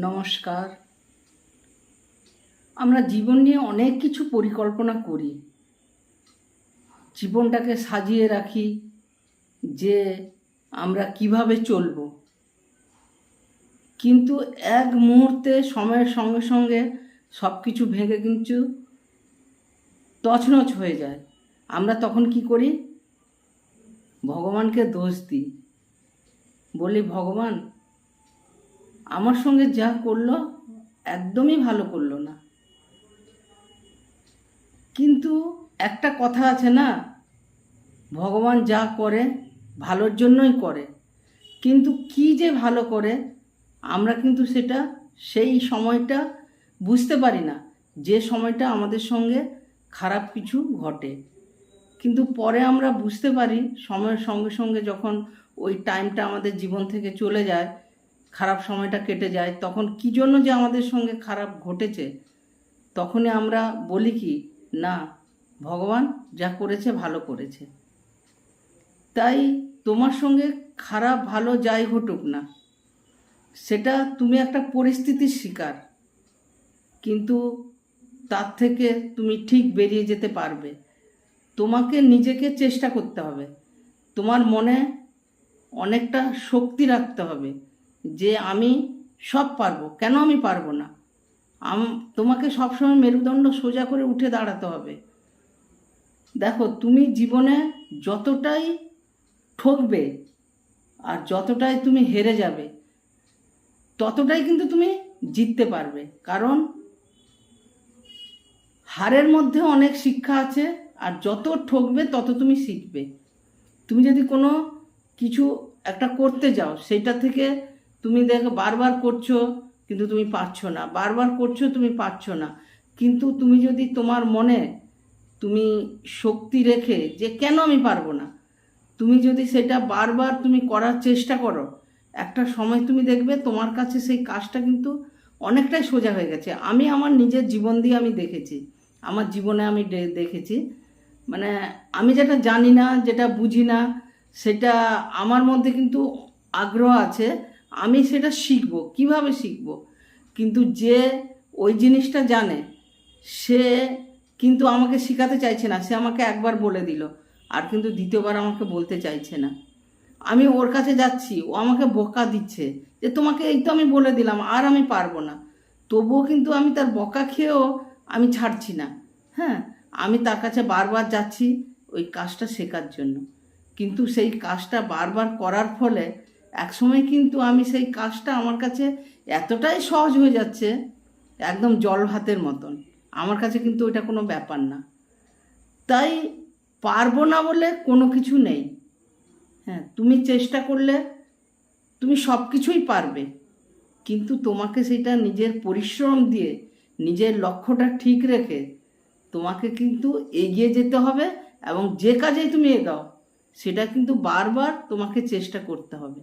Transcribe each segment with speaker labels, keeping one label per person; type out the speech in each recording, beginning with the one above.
Speaker 1: নমস্কার। আমরা জীবন নিয়ে অনেক কিছু পরিকল্পনা করি, জীবনটাকে সাজিয়ে রাখি যে আমরা কিভাবে চলব, কিন্তু এক মুহূর্তে সময়ের সঙ্গে সঙ্গে সব কিছু ভেঙে কিন্তু তছনছ হয়ে যায়। আমরা তখন কি করি? ভগবানকে দোষ দিই, বলি ভগবান আমার সঙ্গে যা করলো একদমই ভালো করলো না। কিন্তু একটা কথা আছে না, ভগবান যা করে ভালোর জন্যই করে, কিন্তু কি যে ভালো করে আমরা কিন্তু সেটা সেই সময়টা বুঝতে পারি না, যে সময়টা আমাদের সঙ্গে খারাপ কিছু ঘটে। কিন্তু পরে আমরা বুঝতে পারি সময়ের সঙ্গে সঙ্গে, যখন ওই টাইমটা আমাদের জীবন থেকে চলে যায়, খারাপ সময়টা কেটে যায়, তখন কী জন্য যে আমাদের সঙ্গে খারাপ ঘটেছে, তখনই আমরা বলি কি না, ভগবান যা করেছে ভালো করেছে। তাই তোমার সঙ্গে খারাপ ভালো যাই ঘটুক না, সেটা তুমি একটা পরিস্থিতির শিকার, কিন্তু তার থেকে তুমি ঠিক বেরিয়ে যেতে পারবে। তোমাকে নিজেকে চেষ্টা করতে হবে, তোমার মনে অনেকটা শক্তি রাখতে হবে যে আমি সব পারবো, কেন আমি পারবো না। তোমাকে সবসময় মেরুদণ্ড সোজা করে উঠে দাঁড়াতে হবে। দেখো, তুমি জীবনে যতটাই ঠকবে আর যতটাই তুমি হেরে যাবে, ততটাই কিন্তু তুমি জিততে পারবে, কারণ হারের মধ্যে অনেক শিক্ষা আছে, আর যত ঠকবে তত তুমি শিখবে। তুমি যদি কোনো কিছু একটা করতে যাও, সেটা থেকে তুমি দেখো বারবার করছো কিন্তু তুমি পারছো না, বারবার করছো তুমি পারছো না, কিন্তু তুমি যদি তোমার মনে তুমি শক্তি রেখে যে কেন আমি পারবো না, তুমি যদি সেটা বারবার তুমি করার চেষ্টা করো, একটা সময় তুমি দেখবে তোমার কাছে সেই কাজটা কিন্তু অনেকটাই সোজা হয়ে গেছে। আমি আমার নিজের জীবন দিয়ে আমি দেখেছি, আমার জীবনে আমি দেখেছি, মানে আমি যেটা জানি না, যেটা বুঝি না, সেটা আমার মধ্যে কিন্তু আগ্রহ আছে, আমি সেটা শিখবো, কিভাবে শিখবো। কিন্তু যে ওই জিনিসটা জানে, সে কিন্তু আমাকে শেখাতে চাইছে না, সে আমাকে একবার বলে দিল, আর কিন্তু দ্বিতীয়বার আমাকে বলতে চাইছে না। আমি ওর কাছে যাচ্ছি, ও আমাকে বকা দিচ্ছে যে তোমাকে এই তো আমি বলে দিলাম, আর আমি পারবো না। তবুও কিন্তু আমি তার বকা খেয়েও আমি ছাড়ছি না। হ্যাঁ, আমি তার কাছে বারবার যাচ্ছি ওই কাজটা শেখার জন্য, কিন্তু সেই কাজটা বারবার করার ফলে একসময় কিন্তু আমি সেই কাজটা আমার কাছে এতটাই সহজ হয়ে যাচ্ছে, একদম জল ভাতের মতন। আমার কাছে কিন্তু ওইটা কোনো ব্যাপার না। তাই পারবো না বলে কোনো কিছু নেই। হ্যাঁ, তুমি চেষ্টা করলে তুমি সব কিছুই পারবে, কিন্তু তোমাকে সেটা নিজের পরিশ্রম দিয়ে, নিজের লক্ষ্যটা ঠিক রেখে তোমাকে কিন্তু এগিয়ে যেতে হবে, এবং যে কাজেই তুমি এগাও সেটা কিন্তু বারবার তোমাকে চেষ্টা করতে হবে,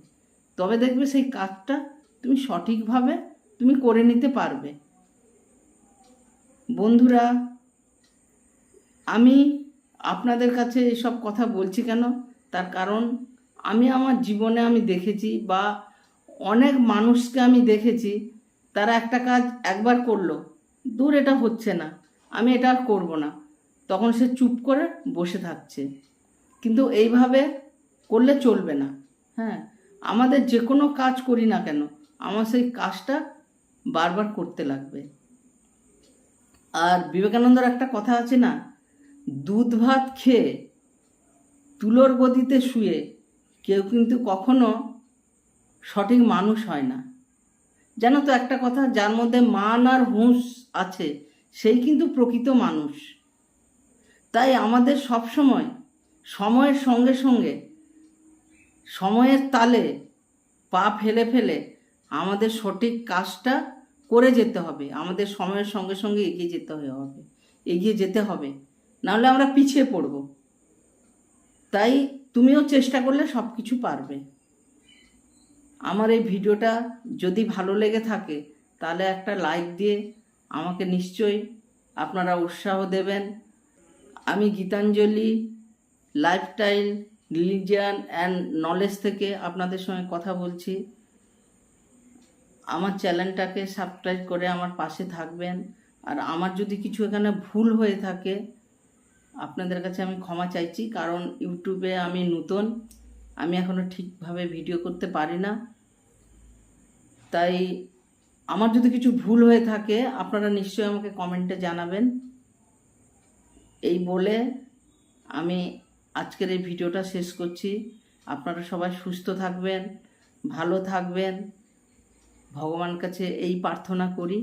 Speaker 1: তবে দেখবে সেই কাজটা তুমি সঠিকভাবে তুমি করে নিতে পারবে। বন্ধুরা, আমি আপনাদের কাছে এসব কথা বলছি কেন, তার কারণ আমি আমার জীবনে আমি দেখেছি, বা অনেক মানুষকে আমি দেখেছি, তারা একটা কাজ একবার করলো, দূর এটা হচ্ছে না, আমি এটা আর করবো না, তখন সে চুপ করে বসে থাকছে। কিন্তু এইভাবে করলে চলবে না। হ্যাঁ, আমাদের যে কোনো কাজ করি না কেন, আমার সেই কাজটা বারবার করতে লাগবে। আর বিবেকানন্দর একটা কথা আছে না, দুধ ভাত খেয়ে তুলোর গদিতে শুয়ে কেউ কিন্তু কখনো সঠিক মানুষ হয় না। জানো তো একটা কথা, যার মধ্যে মান আর হুঁশ আছে সেই কিন্তু প্রকৃত মানুষ। তাই আমাদের সব সময় সময়ের সঙ্গে সঙ্গে, সময়ের তালে পা ফেলে ফেলে আমাদের সঠিক কাজটা করে যেতে হবে, আমাদের সময়ের সঙ্গে সঙ্গে এগিয়ে যেতে হবে, নাহলে আমরা পিছিয়ে পড়ব। তাই তুমিও চেষ্টা করলে সব কিছু পারবে। আমার এই ভিডিওটা যদি ভালো লেগে থাকে, তাহলে একটা লাইক দিয়ে আমাকে নিশ্চয়ই আপনারা উৎসাহ দেবেন। আমি Gitanjali lifestyle, religion and knowledge থেকে আপনাদের সঙ্গে কথা বলছি। আমার চ্যানেলটাকে সাবস্ক্রাইব করে আমার পাশে থাকবেন। আর আমার যদি কিছু এখানে ভুল হয়ে থাকে আপনাদের কাছে আমি ক্ষমা চাইছি, কারণ ইউটিউবে আমি নতুন, আমি এখনও ঠিকভাবে ভিডিও করতে পারি না। তাই আমার যদি কিছু ভুল হয়ে থাকে আপনারা নিশ্চয়ই আমাকে কমেন্টে জানাবেন। এই বলে আমি আজকের এই ভিডিওটা শেষ করছি। আপনারা সবাই সুস্থ থাকবেন, ভালো থাকবেন, ভগবান কাছে এই প্রার্থনা করি।